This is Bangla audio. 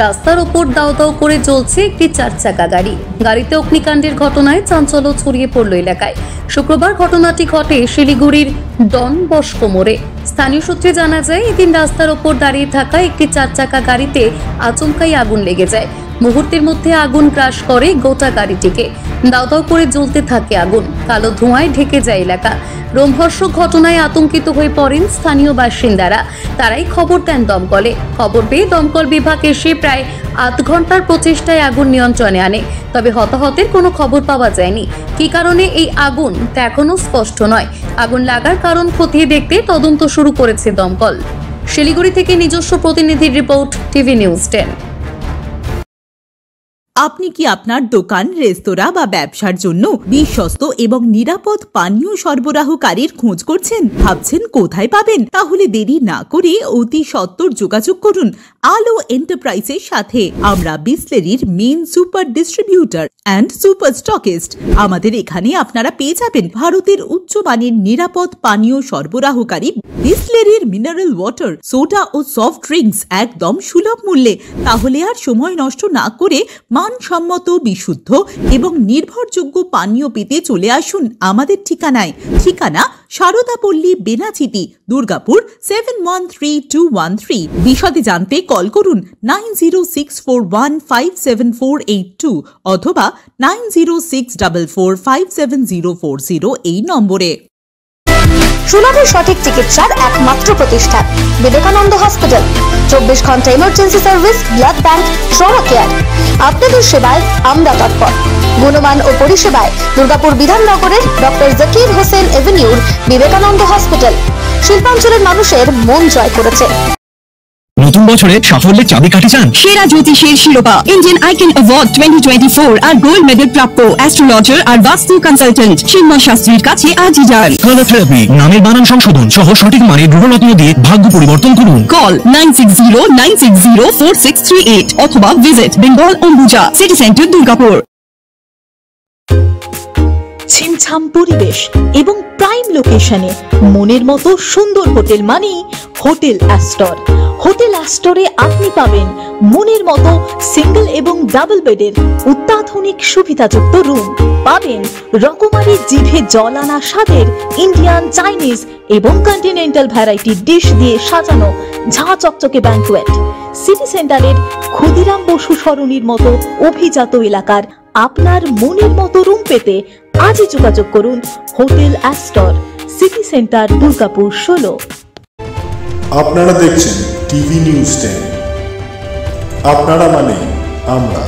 রাস্তার ওপর দাও দাও করে জ্বলছে একটি 4 চাকা গাড়ি। গাড়িতে অগ্নিকাণ্ডের ঘটনায় চাঞ্চল্য ছড়িয়ে পড়ল এলাকায়। শুক্রবার ঘটনাটি ঘটে শিলিগুড়ির ডন বস্কো মোড়ে। স্থানীয় সূত্রে জানা যায়, এদিন রাস্তার ওপর দাঁড়িয়ে থাকা একটি 4 চাকা গাড়িতে আচমকাই আগুন লেগে যায়। মুহূর্তের মধ্যে আগুন গ্রাস করে গোটা গাড়িটিকে। দাও দাও করে জ্বলতে থাকে আগুন, কালো ধোঁয়ায় ঢেকে যায় এলাকা। রোমহর্ষক ঘটনায় আতঙ্কিত হয়ে পড়েন স্থানীয় বাসিন্দারা। তারাই খবর দেন দমকলে। খবর পেয়ে দমকল বিভাগ এসে প্রায় আধ ঘন্টার প্রচেষ্টায় আগুন নিয়ন্ত্রণে আনে। তবে হতাহতের কোনো খবর পাওয়া যায়নি। কী কারণে এই আগুন তা এখনো স্পষ্ট নয়। আগুন লাগার কারণ খতিয়ে দেখতে তদন্ত শুরু করেছে দমকল। শিলিগুড়ি থেকে নিজস্ব প্রতিনিধির রিপোর্ট, টিভি নিউজ 10। আপনি কি আপনার দোকান, রেস্তোরাঁ বা ব্যবসার জন্য বিশ্বস্ত এবং নিরাপদ পানীয় সরবরাহকারীর খোঁজ করছেন? ভাবছেন কোথায় পাবেন? তাহলে দেরি না করে অতি সত্বর যোগাযোগ করুন আলো এন্টারপ্রাইজের সাথে। আমরা বিসলেরির main super distributor and super stockist. আমাদের এখানে আপনারা পেয়ে যাবেন ভারতের উচ্চমানের নিরাপদ পানীয় সরবরাহকারী বিসলেরির মিনারেল ওয়াটার, সোডা ও সফট ড্রিঙ্কস একদম সুলভ মূল্যে। তাহলে আর সময় নষ্ট না করে মানসম্মত, বিশুদ্ধ এবং নির্ভরযোগ্য পানীয় পেতে চলে আসুন আমাদের ঠিকানায়। ঠিকানা সারদাপল্লী, বেনাচিটি, দুর্গাপুর 713213। বিশদে জানতে কল করুন 9064157482 অথবা 9064457040 এই নম্বরে। সুলভ সঠিক চিকিৎসার একমাত্র প্রতিষ্ঠান বিবেকানন্দ হসপিটাল। 24 ঘন্টা emergency service, blood bank, trauma care. আপনাদের সেবায় আমরা তৎপর। গুণমান ও পরিষেবায় দুর্গাপুর বিধাননগরের ডক্টর জাকির হোসেন এভিনিউর বিবেকানন্দ হসপিটাল শিল্পাঞ্চলের মানুষের মন জয় করেছে। নতুন বছরে সাফল্যের চাবিকাঠি চান? সেরা জ্যোতিষের শিরোপা, ইন্ডিয়ান আইকন অ্যাওয়ার্ড 2024 আর গোল্ড মেডেল প্রাপ্ত অ্যাস্ট্রোলজার আর বাস্তু কনসালটেন্ট চিন্ময় শাস্ত্রীর কাছে আজই যান। কালার থেরাপি, নামের বানান সংশোধন সহ সঠিক মানের গ্রহরত্ন দিয়ে ভাগ্য পরিবর্তন করুন। কল 9609604638 অথবা visit Bengal Ambuja city centre, Durgapur. ছিমছাম পরিবেশ এবং প্রাইম লোকেশনে মনের মতো সুন্দর হোটেল মানেই হোটেল অ্যাস্টর। হোটেল অ্যাস্টরে আপনি পাবেন মনের মতো সিঙ্গেল এবং ডাবল বেডের অত্যাধুনিক সুবিধাযুক্ত রুম। পাবেন রকমারি জিভে জল আনা স্বাদের ইন্ডিয়ান, চাইনিজ এবং কন্টিনেন্টাল ভ্যারাইটি ডিশ দিয়ে সাজানো ঝাঁ চকচকে ব্যাংকুয়েট। সিটি সেন্টারের ক্ষুদিরাম বসু সরণির মতো অভিজাত এলাকার আপনার মনের মতো রুম পেতে আজই যোগাযোগ করুন hotel Astor, city centre, Durgapur 16। আপনারা দেখছেন টিভি নিউজ 10। আপনারা মানে আমরা।